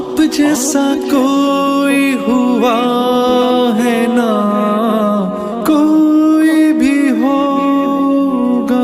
آپ جیسا کوئی ہوا ہے نہ کوئی بھی ہوگا،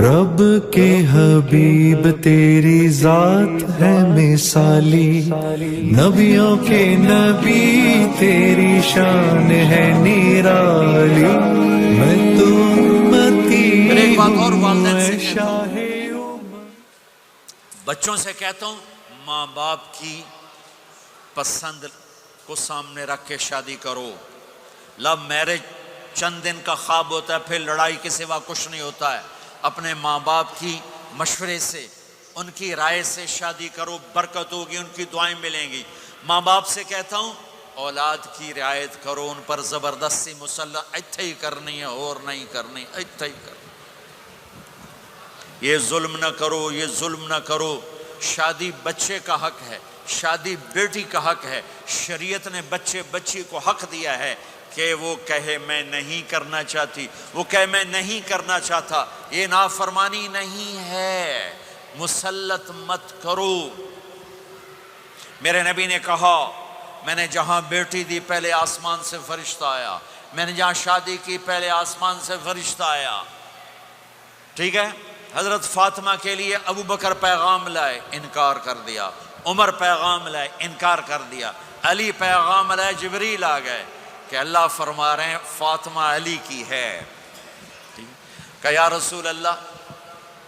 رب کے حبیب تیری ذات ہے مثالی، نبیوں کے نبی تیری شان ہے نرالی، میں تو امتی ہوں اے شاہ بچوں سے کہتا ہوں ماں باپ کی پسند کو سامنے رکھ کے شادی کرو۔ لو میرج چند دن کا خواب ہوتا ہے، پھر لڑائی کے سوا کچھ نہیں ہوتا ہے۔ اپنے ماں باپ کی مشورے سے، ان کی رائے سے شادی کرو، برکت ہوگی، ان کی دعائیں ملیں گی۔ ماں باپ سے کہتا ہوں اولاد کی رعایت کرو، ان پر زبردستی مسلط ایتھے ہی کرنی ہے اور نہیں کرنی، ایتھے ہی کرنی، یہ ظلم نہ کرو، یہ ظلم نہ کرو۔ شادی بچے کا حق ہے، شادی بیٹی کا حق ہے۔ شریعت نے بچی کو حق دیا ہے کہ وہ کہے میں نہیں کرنا چاہتی، وہ کہے میں نہیں کرنا چاہتا، یہ نافرمانی نہیں ہے، مسلط مت کرو۔ میرے نبی نے کہا میں نے جہاں بیٹی دی پہلے آسمان سے فرشتہ آیا، میں نے جہاں شادی کی پہلے آسمان سے فرشتہ آیا، ٹھیک ہے۔ حضرت فاطمہ کے لیے ابو بکر پیغام لائے، انکار کر دیا، عمر پیغام لائے، انکار کر دیا، علی پیغام لائے، جبریل آ گئے کہ اللہ فرما رہے ہیں فاطمہ علی کی ہے۔ کہ یا رسول اللہ،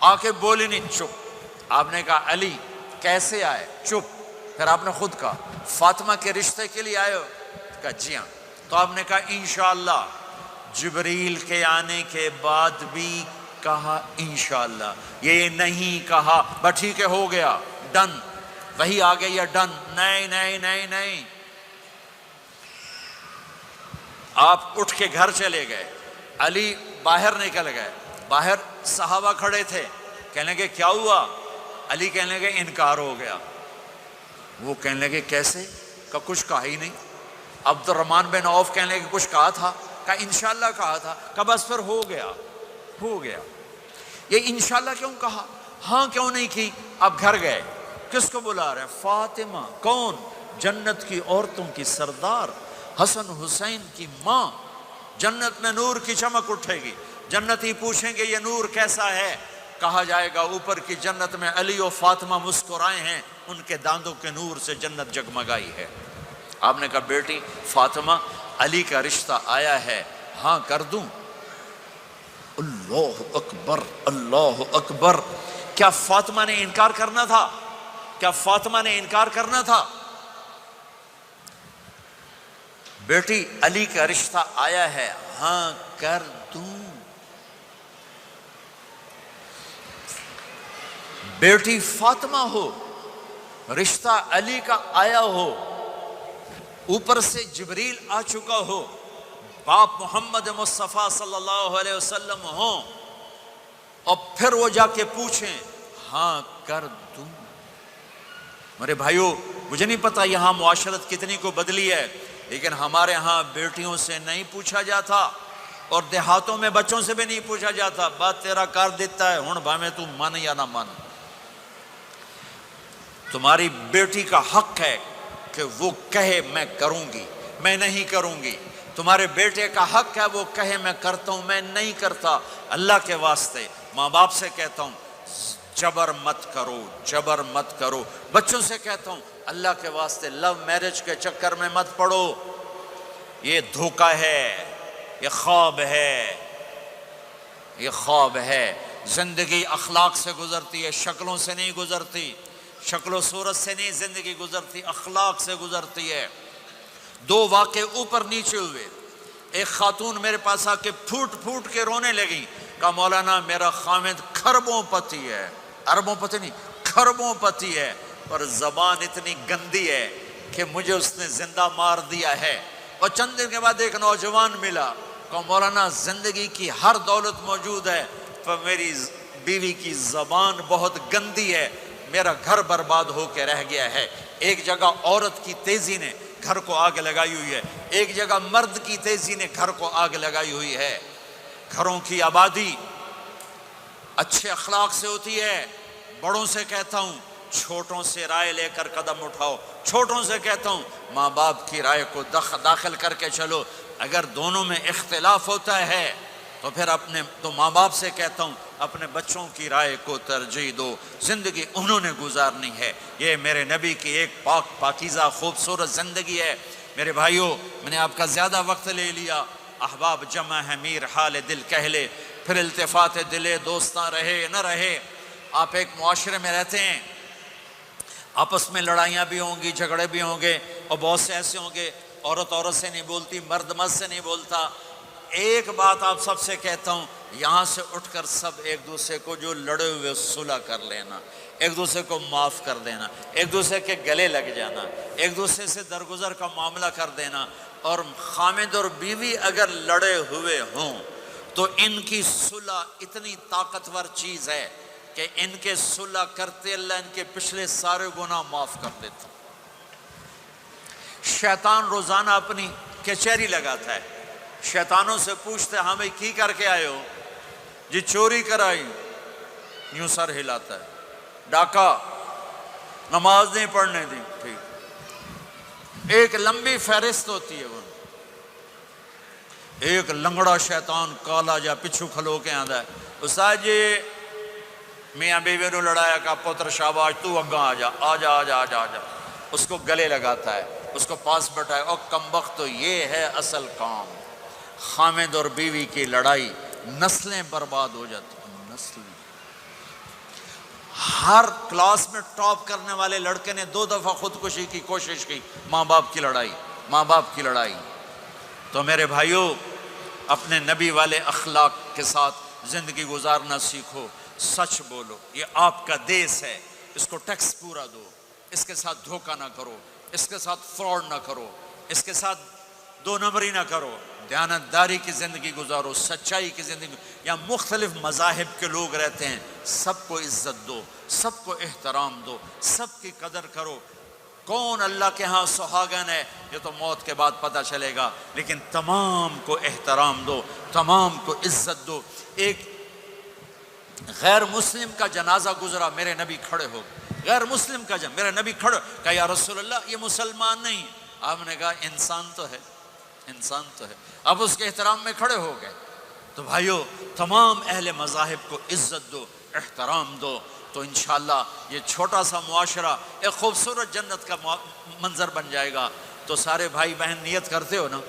آ کے بولی نہیں، چپ۔ آپ نے کہا علی کیسے آئے؟ چپ۔ پھر آپ نے خود کہا فاطمہ کے رشتے کے لیے آئے ہو؟ کہا جی ہاں۔ تو آپ نے کہا انشاءاللہ۔ جبریل کے آنے کے بعد بھی کہا انشاءاللہ، یہ نہیں کہا بس ٹھیک ہے ہو گیا ڈن، وہی آ گئی ہے ڈن، نہیں نہیں نہیں نہیں۔ آپ اٹھ کے گھر چلے گئے، علی باہر نکل گئے، باہر صحابہ کھڑے تھے، کہنے لگے کیا ہوا؟ علی کہنے لگے انکار ہو گیا۔ وہ کہنے لگے کیسے؟ کہ کچھ کہا ہی نہیں۔ عبد الرحمن بن عوف کہنے لگے کچھ کہا تھا؟ کہ انشاءاللہ کہا تھا۔ کہ بس پھر ہو گیا، ہو گیا۔ یہ انشاءاللہ کیوں کہا؟ ہاں کیوں نہیں کی؟ اب گھر گئے، کس کو بلا رہے ہیں؟ فاطمہ۔ کون؟ جنت کی عورتوں کی سردار، حسن حسین کی ماں۔ جنت میں نور کی چمک اٹھے گی، جنتی پوچھیں گے یہ نور کیسا ہے؟ کہا جائے گا اوپر کی جنت میں علی و فاطمہ مسکرائے ہیں، ان کے داندوں کے نور سے جنت جگمگائی ہے۔ آپ نے کہا بیٹی فاطمہ علی کا رشتہ آیا ہے، ہاں کر دوں؟ اللہ اکبر، اللہ اکبر۔ کیا فاطمہ نے انکار کرنا تھا؟ کیا فاطمہ نے انکار کرنا تھا؟ بیٹی علی کا رشتہ آیا ہے، ہاں کر دوں۔ بیٹی فاطمہ ہو، رشتہ علی کا آیا ہو، اوپر سے جبریل آ چکا ہو، باپ محمد مصطفیٰ صلی اللہ علیہ وسلم ہوں، اور پھر وہ جا کے پوچھیں ہاں کر دوں۔ میرے بھائیو، مجھے نہیں پتا یہاں معاشرت کتنی کو بدلی ہے، لیکن ہمارے ہاں بیٹیوں سے نہیں پوچھا جاتا، اور دیہاتوں میں بچوں سے بھی نہیں پوچھا جاتا، بات تیرا کر دیتا ہے ہن بھاویں تو من یا نہ من۔ تمہاری بیٹی کا حق ہے کہ وہ کہے میں کروں گی، میں نہیں کروں گی۔ تمہارے بیٹے کا حق ہے وہ کہے میں کرتا ہوں، میں نہیں کرتا۔ اللہ کے واسطے ماں باپ سے کہتا ہوں جبر مت کرو، جبر مت کرو۔ بچوں سے کہتا ہوں اللہ کے واسطے لو میرج کے چکر میں مت پڑو، یہ دھوکہ ہے، یہ خواب ہے، یہ خواب ہے۔ زندگی اخلاق سے گزرتی ہے، شکلوں سے نہیں گزرتی، شکل و صورت سے نہیں زندگی گزرتی، اخلاق سے گزرتی ہے۔ دو واقعے اوپر نیچے ہوئے، ایک خاتون میرے پاس آ کے پھوٹ پھوٹ کے رونے لگی، کہا مولانا میرا خامد کھربوں پتی ہے، اربوں پتی نہیں، کھربوں پتی ہے، پر زبان اتنی گندی ہے کہ مجھے اس نے زندہ مار دیا ہے۔ اور چند دن کے بعد ایک نوجوان ملا، کہا مولانا زندگی کی ہر دولت موجود ہے پر میری بیوی کی زبان بہت گندی ہے، میرا گھر برباد ہو کے رہ گیا ہے۔ ایک جگہ عورت کی تیزی نے گھر کو آگ لگائی ہوئی ہے، ایک جگہ مرد کی تیزی نے گھر کو آگ لگائی ہوئی ہے۔ گھروں کی آبادی اچھے اخلاق سے ہوتی ہے۔ بڑوں سے کہتا ہوں چھوٹوں سے رائے لے کر قدم اٹھاؤ. چھوٹوں سے کہتا ہوں ماں باپ کی رائے کو داخل کر کے چلو. اگر دونوں میں اختلاف ہوتا ہے تو پھر تو ماں باپ سے کہتا ہوں اپنے بچوں کی رائے کو ترجیح دو. زندگی انہوں نے گزارنی ہے. یہ میرے نبی کی ایک پاکیزہ خوبصورت زندگی ہے. میرے بھائیوں، میں نے آپ کا زیادہ وقت لے لیا. احباب جمع ہے میر حال دل کہہ لے، پھر التفات دلے دوستاں رہے نہ رہے. آپ ایک معاشرے میں رہتے ہیں، آپس میں لڑائیاں بھی ہوں گی، جھگڑے بھی ہوں گے، اور بہت سے ایسے ہوں گے عورت عورت سے نہیں بولتی، مرد مرد سے نہیں بولتا. ایک بات آپ سب سے کہتا ہوں، یہاں سے اٹھ کر سب ایک دوسرے کو جو لڑے ہوئے صلح کر لینا، ایک دوسرے کو معاف کر دینا، ایک دوسرے کے گلے لگ جانا، ایک دوسرے سے درگزر کا معاملہ کر دینا. اور خامد اور بیوی اگر لڑے ہوئے ہوں تو ان کی صلح اتنی طاقتور چیز ہے کہ ان کے صلح کرتے اللہ ان کے پچھلے سارے گناہ معاف کر دیتا. شیطان روزانہ اپنی کچہری لگاتا ہے. شیطانوں سے پوچھتے ہاں بھائی کی کر کے آئے ہو؟ جی چوری کرائی. یوں سر ہلاتا ہے. ڈاکہ، نماز نہیں پڑھنے دی. ٹھیک. ایک لمبی فہرست ہوتی ہے. وہ ایک لنگڑا شیطان کالا جا پچھو کھلو کے آندا ہے، استاد جی میاں بیوی نو لڑایا کا پتر شاباش تو اگاں آ جا آ جا آ جا آ جا آ جا. اس کو گلے لگاتا ہے، اس کو پاس بٹھائے. اور کمبخت تو یہ ہے اصل کام. خامد اور بیوی کی لڑائی، نسلیں برباد ہو جاتی ہیں. نسلیں. ہر کلاس میں ٹاپ کرنے والے لڑکے نے 2 دفعہ خودکشی کی کوشش کی. ماں باپ کی لڑائی، ماں باپ کی لڑائی. تو میرے بھائیوں، اپنے نبی والے اخلاق کے ساتھ زندگی گزارنا سیکھو. سچ بولو. یہ آپ کا دیس ہے، اس کو ٹیکس پورا دو. اس کے ساتھ دھوکہ نہ کرو، اس کے ساتھ فراڈ نہ کرو، اس کے ساتھ 2 نمبری نہ کرو. دیانتداری کی زندگی گزارو، سچائی کی زندگی. یہاں مختلف مذاہب کے لوگ رہتے ہیں، سب کو عزت دو، سب کو احترام دو، سب کی قدر کرو. کون اللہ کے ہاں سہاگن ہے یہ تو موت کے بعد پتہ چلے گا، لیکن تمام کو احترام دو، تمام کو عزت دو. ایک غیر مسلم کا جنازہ گزرا، میرے نبی کھڑے ہو گئے. غیر مسلم کا میرے نبی کھڑے کہا یا رسول اللہ یہ مسلمان نہیں. آپ نے کہا انسان تو ہے، انسان تو ہے. اب اس کے احترام میں کھڑے ہو گئے. تو بھائیو، تمام اہل مذاہب کو عزت دو، احترام دو. تو انشاءاللہ یہ چھوٹا سا معاشرہ ایک خوبصورت جنت کا منظر بن جائے گا. تو سارے بھائی بہن نیت کرتے ہو نا،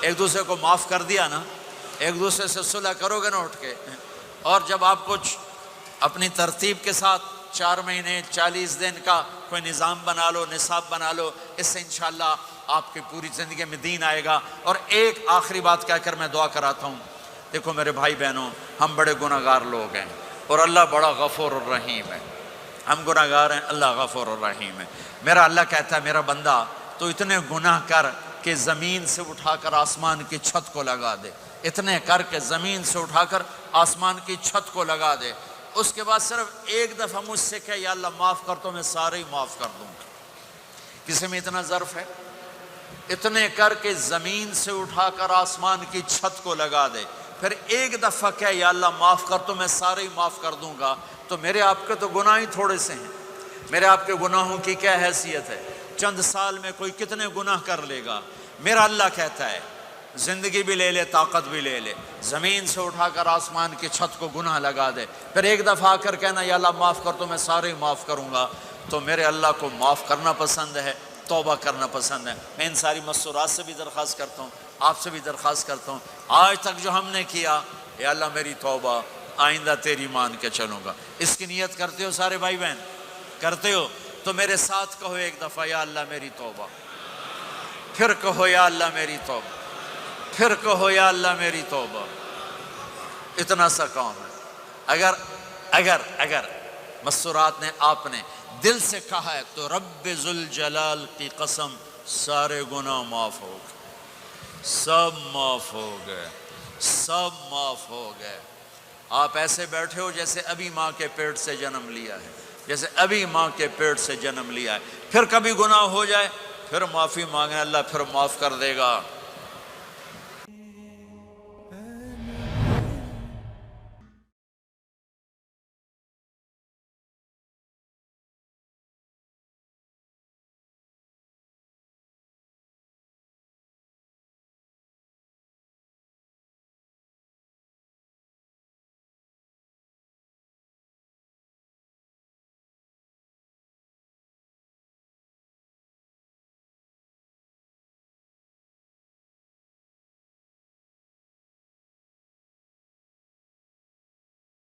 ایک دوسرے کو معاف کر دیا نا، ایک دوسرے سے صلح کرو گے نا اٹھ کے. اور جب آپ کچھ اپنی ترتیب کے ساتھ 4 مہینے 40 دن کا کوئی نظام بنا لو، نصاب بنا لو، اس سے انشاءاللہ آپ کی پوری زندگی میں دین آئے گا. اور ایک آخری بات کہہ کر میں دعا کراتا ہوں. دیکھو میرے بھائی بہنوں، ہم بڑے گناہ گار لوگ ہیں اور اللہ بڑا غفور الرحیم ہے. ہم گناہ گار ہیں، اللہ غفور الرحیم ہے. میرا اللہ کہتا ہے میرا بندہ تو اتنے گناہ کر کہ زمین سے اٹھا کر آسمان کی چھت کو لگا دے. اتنے کر کے زمین سے اٹھا کر آسمان کی چھت کو لگا دے. اس کے بعد صرف ایک دفعہ مجھ سے کہ یا اللہ معاف کر تو میں سارے ہی معاف کر دوں گا. کسی میں اتنا ظرف ہے؟ اتنے کر کے زمین سے اٹھا کر آسمان کی چھت کو لگا دے. پھر ایک دفعہ کہ یا اللہ معاف کر تو میں سارے ہی معاف کر دوں گا. تو میرے آپ کے تو گناہ ہی تھوڑے سے ہیں. میرے آپ کے گناہوں کی کیا حیثیت ہے؟ چند سال میں کوئی کتنے گناہ کر لے گا. میرا اللہ کہتا ہے زندگی بھی لے لے، طاقت بھی لے لے، زمین سے اٹھا کر آسمان کی چھت کو گناہ لگا دے. پھر ایک دفعہ آ کر کہنا یا اللہ معاف کر تو میں سارے ہی معاف کروں گا. تو میرے اللہ کو معاف کرنا پسند ہے، توبہ کرنا پسند ہے. میں ان ساری مستورات سے بھی درخواست کرتا ہوں، آپ سے بھی درخواست کرتا ہوں، آج تک جو ہم نے کیا، یا اللہ میری توبہ، آئندہ تیری مان کے چلوں گا. اس کی نیت کرتے ہو سارے بھائی بہن؟ کرتے ہو تو میرے ساتھ کہو ایک دفعہ یا اللہ میری توبہ. پھر کہو یا اللہ میری توبہ. پھر کہو یا اللہ میری توبہ. اتنا سا کام ہے. اگر مستورات نے آپ نے دل سے کہا ہے تو رب ذوالجلال کی قسم سارے گناہ معاف ہو گئے، سب معاف ہو گئے، سب معاف ہو گئے. آپ ایسے بیٹھے ہو جیسے ابھی ماں کے پیٹ سے جنم لیا ہے، جیسے ابھی ماں کے پیٹ سے جنم لیا ہے. پھر کبھی گناہ ہو جائے پھر معافی مانگیں، اللہ پھر معاف کر دے گا.